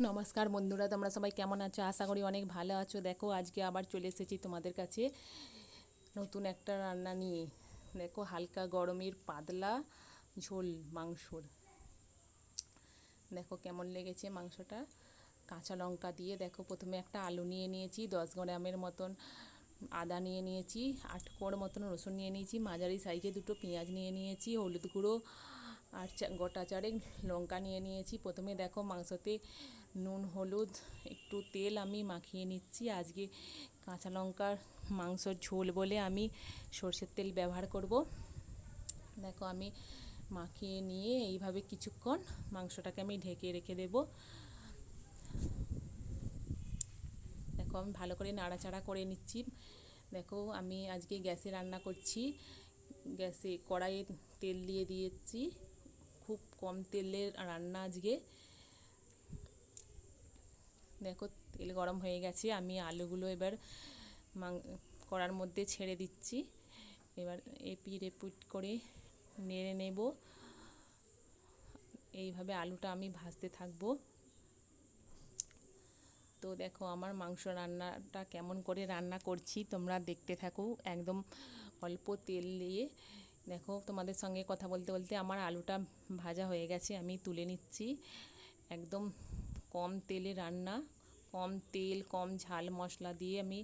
নমস্কার বন্ধুরা, তোমরা সবাই কেমন আছো? আশা করি অনেক ভালো আছো। দেখো, আজকে আবার চলে এসেছি তোমাদের কাছে নতুন একটা রান্না নিয়ে। দেখো, হালকা গরমের পাতলা ঝোল মাংসর। দেখো কেমন লেগেছে মাংসটা। কাঁচা লঙ্কা দিয়ে, দেখো প্রথমে একটা আলু নিয়ে নিয়েছি, 10 গ্রামের মতন আদা নিয়ে নিয়েছি, 8 কোয়া মতন রসুন নিয়ে নিয়েছি, মাঝারি সাইজে দুটো পেঁয়াজ নিয়ে নিয়েছি, হলুদ গুঁড়ো আর গোটা চারেক লঙ্কা নিয়ে নিয়েছি। প্রথমে দেখো মাংসতে নুন হলুদ একটু তেল আমি মাখিয়ে নিচ্ছি। আজকে কাঁচা লঙ্কার মাংসর ঝোল বলে আমি সর্ষের তেল ব্যবহার করব। দেখো আমি মাখিয়ে নিয়ে এইভাবে কিছুক্ষণ মাংসটাকে আমি ঢেকে রেখে দেব। দেখো আমি ভালো করে নাড়াচাড়া করে নিচ্ছি। দেখো আমি আজকে গ্যাসে রান্না করছি, গ্যাসে কড়াইয়ে তেল দিয়ে দিয়েছি, খুব কম তেলের রান্না আজকে। দেখো তেল গরম হয়ে গেছে, আমি আলুগুলো এবার কড়ার মধ্যে ছেড়ে দিচ্ছি। এবার এপিট এপিট করে নেড়ে নেব। এইভাবে আলুটা আমি ভাজতে থাকবো। তো দেখো আমার মাংস রান্নাটা কেমন করে রান্না করছি তোমরা দেখতে থাকো, একদম অল্প তেল দিয়ে। দেখো তোমাদের সঙ্গে কথা বলতে বলতে আমার আলুটা ভাজা হয়ে গেছে, আমি তুলে নিচ্ছি। একদম কম তেলে রান্না, কম তেল কম ঝাল মশলা দিয়ে আমি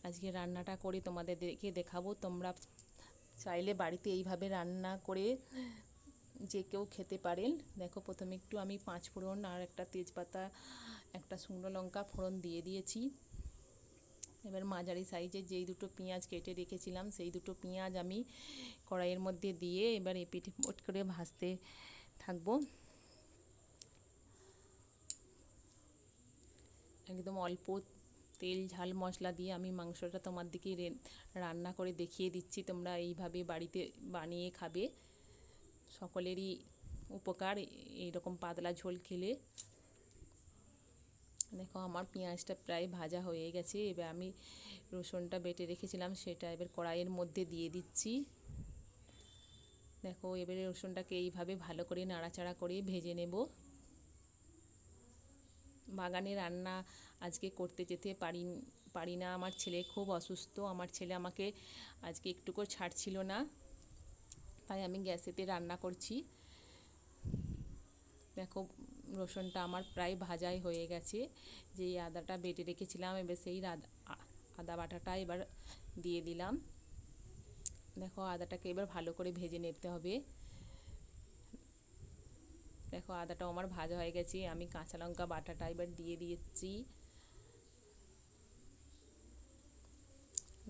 আজকে রান্নাটা করে তোমাদের দেখাবো। তোমরা চাইলে বাড়িতে এইভাবে রান্না করে যে কেউ খেতে পারেন। দেখো প্রথমে একটু আমি 5 ফোড়ন আর একটা তেজপাতা, একটা শুকনো লঙ্কা ফোড়ন দিয়ে দিয়েছি। এবার মাঝারি সাইজের যেই দুটো পেঁয়াজ কেটে রেখেছিলাম সেই দুটো পেঁয়াজ আমি কড়াইয়ের মধ্যে দিয়ে এবার এপিট ওপিট করে ভাজতে থাকবো। একদম অল্প তেল ঝাল মশলা দিয়ে আমি মাংসটা তোমার দিকে রান্না করে দেখিয়ে দিচ্ছি। তোমরা এইভাবে বাড়িতে বানিয়ে খাবে, সকলেরই উপকার এইরকম পাতলা ঝোল খেলে। দেখো আমার পেঁয়াজটা প্রায় ভাজা হয়ে গেছে। এবার আমি রসুনটা বেটে রেখেছিলাম সেটা এবার কড়াইয়ের মধ্যে দিয়ে দিচ্ছি। দেখো এবারে রসুনটাকে এইভাবে ভালো করে নাড়াচাড়া করে ভেজে নেব। বাগানে রান্না আজকে করতে যেতে পারি না, আমার ছেলে খুব অসুস্থ। আমার ছেলে আমাকে আজকে একটুকু ছাড়ছিল না, তাই আমি গ্যাসেতে রান্না করছি। দেখো রসুনটা আমার প্রায় ভাজাই হয়ে গেছে। যেই আদাটা বেটে রেখেছিলাম এবার সেই আদা বাটাটা এবার দিয়ে দিলাম। দেখো আদাটাকে এবার ভালো করে ভেজে নিতে হবে। দেখো আদাটাও আমার ভাজা হয়ে গেছে, আমি কাঁচা লঙ্কা বাটাটা এবার দিয়ে দিচ্ছি।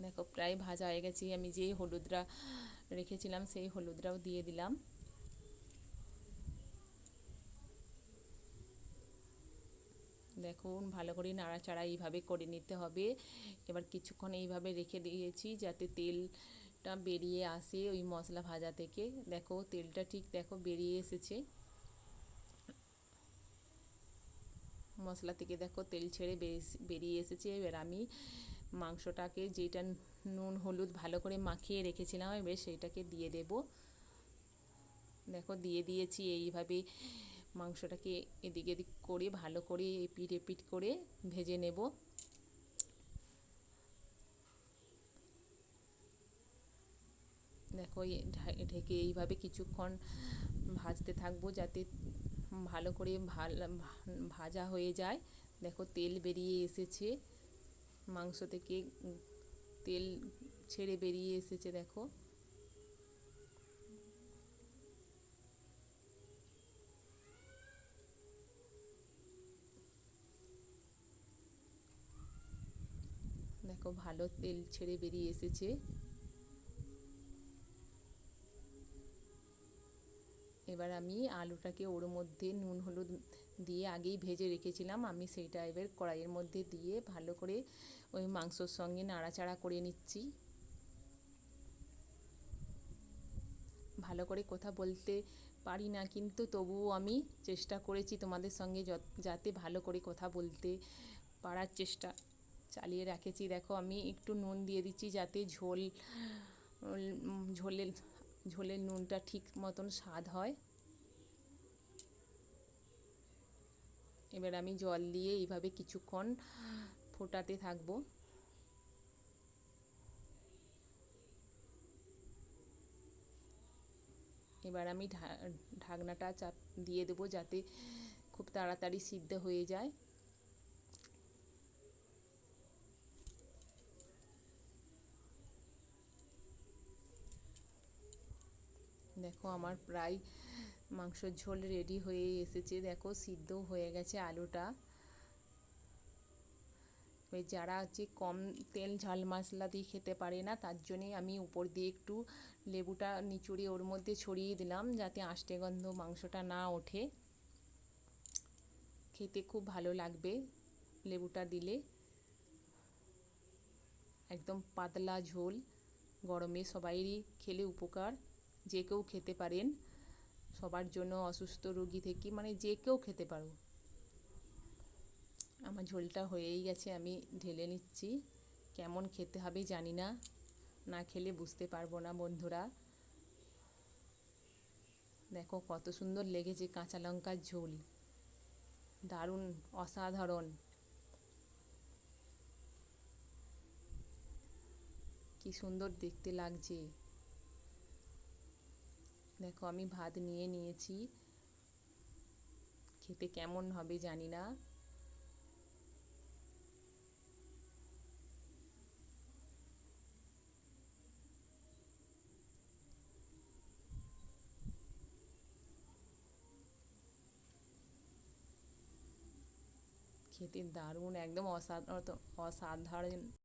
দেখো প্রায় ভাজা হয়ে গেছে, আমি যে হলুদটা রেখেছিলাম সেই হলুদটাও দিয়ে দিলাম। দেখুন ভালো করে নাড়াচাড়া এইভাবে করে নিতে হবে। এবার কিছুক্ষণ এইভাবে রেখে দিয়েছি যাতে তেলটা বেরিয়ে আসে ওই মশলা ভাজা থেকে। দেখো তেলটা ঠিক দেখো বেরিয়ে এসেছে মশলা থেকে, দেখো তেল ছেড়ে বেরিয়ে এসেছে। এবার আমি মাংসটাকে যেটা নুন হলুদ ভালো করে মাখিয়ে রেখেছিলাম এবার সেইটাকে দিয়ে দেব। দেখো দিয়ে দিয়েছি। এইভাবে মাংসটাকে এদিক এদিক করে ভালো করে এপিট এপিট করে ভেজে নেব। দেখো ঢেকে এইভাবে কিছুক্ষণ ভাজতে থাকবো যাতে ভালো করে ভাজা হয়ে যায়। দেখো তেল বেরিয়ে এসেছে মাংস থেকে, তেল ছেড়ে বেরিয়ে এসেছে। দেখো দেখো ভালো তেল ছেড়ে বেরিয়ে এসেছে। এবার আমি আলুটাকে ওর মধ্যে নুন হলুদ দিয়ে আগেই ভেজে রেখেছিলাম, আমি সেইটা এবার কড়াইয়ের মধ্যে দিয়ে ভালো করে ওই মাংসর সঙ্গে নাড়াচাড়া করে নিচ্ছি। ভালো করে কথা বলতে পারি না, কিন্তু তবুও আমি চেষ্টা করেছি তোমাদের সঙ্গে যাতে ভালো করে কথা বলতে পারার চেষ্টা চালিয়ে রেখেছি। দেখো আমি একটু নুন দিয়ে দিচ্ছি যাতে ঝোলের ঝোলের নুনটা ঠিক মতন স্বাদ হয়। এবার আমি জল দিয়ে এইভাবে কিছুক্ষণ ফোটাতে থাকবো। এবার আমি ঢাকনাটা চাপ দিয়ে দেবো যাতে খুব তাড়াতাড়ি সিদ্ধ হয়ে যায়। দেখো আমার প্রায় মাংসর ঝোল রেডি হয়ে এসেছে। দেখো সিদ্ধ হয়ে গেছে আলুটা। যারা হচ্ছে কম তেল ঝাল মশলা দিয়ে খেতে পারে না, তার জন্যে আমি উপর দিয়ে একটু লেবুটা নিচুড়ে ওর মধ্যে ছড়িয়ে দিলাম যাতে আষ্টে গন্ধ মাংসটা না ওঠে। খেতে খুব ভালো লাগবে লেবুটা দিলে। একদম পাতলা ঝোল, গরমে সবাইরই খেলে উপকার, যে কেউ খেতে পারেন। সবার জন্য, অসুস্থ রোগী থেকে মানে যে কেউ খেতে পারো। আমার ঝোলটা হয়েই গেছে, আমি ঢেলে নিচ্ছি। কেমন খেতে হবে জানি না, না খেলে বুঝতে পারবো না বন্ধুরা। দেখো কত সুন্দর লেগেছে, কাঁচা লঙ্কার ঝোল, দারুণ, অসাধারণ। কি সুন্দর দেখতে লাগছে। দেখো আমি ভাত নিয়ে নিয়েছি, খেতে কেমন হবে জানি না। খেতে দারুণ, একদম অসাধারণ, অসাধারণ।